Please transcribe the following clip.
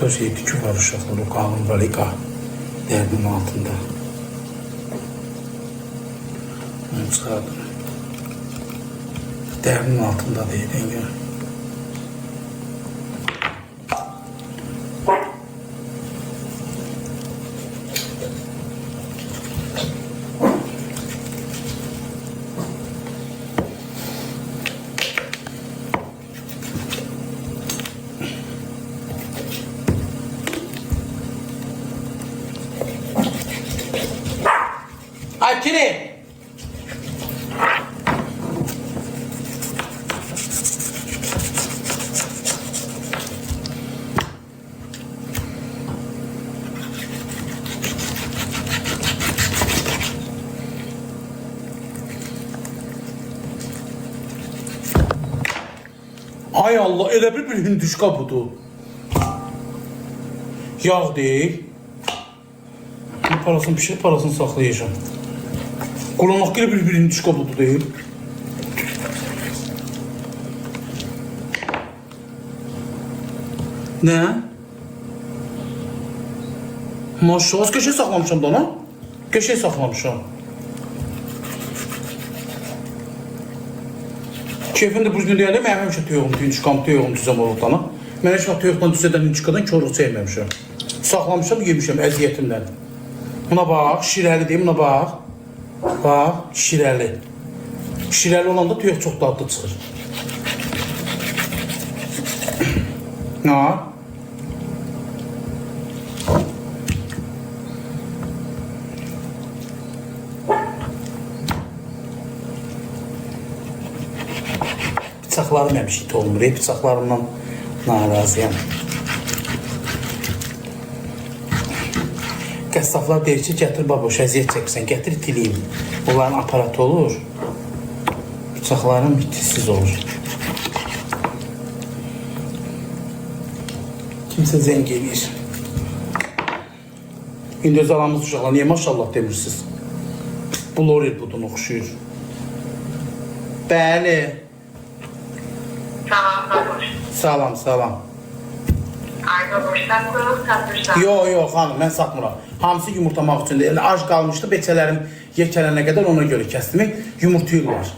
Burada tükü var uşaqlar, o qalın böyle dərinin altında. Onu çıxardım. Dərinin altında deyil, engel. Akili! Ay Allah, elə bir hündüşka budur. Yağ değil. Parasını pişirip parasını saklayacağım. Kullanmak gibi bir hündüşka budur değil. Ne? Maşallah, köşeye saklamışam da lan. Köşeye saklamışam. Keyfim de bu gün deyəndə mən həmişə tüyüğüm, tüyüğüm düzəm ortana. Mən heç vaxt tüyüqdan düzədən hündüşkadan körlük çəkməmişəm. Saxlamışam, yemişəm əziyyətimdən. Buna bax, şirəli deyim, buna bax. Bax, şirəli. Şirəli olanda tüyük çox dadlı çıxır. Ha? Bıçaqlarım həmişə olmur, bıçaqlarımdan narazıyam. Qəssaflar deyir ki, gətir baboş, əziyyət çəkirsən, gətir itiliyim. Bunların aparatı olur. Bıçaqlarım itilsiz olur. Kimsə zəng edir. İndi öz aramız uşaqlar, niyə maşallah demirsiniz? Bu L'Oreal budunu oxşuyur. Bəli. Salam baboş. Salam, salam. Ay baboş, sən qoyuq satırsan. Yox, xanım, mən satmıram. Hamısı yumurtamaq üçün deyil. Ac qalmışdı, beçələrim yekələnə qədər ona görə kəsdim. Yumurtayırlar.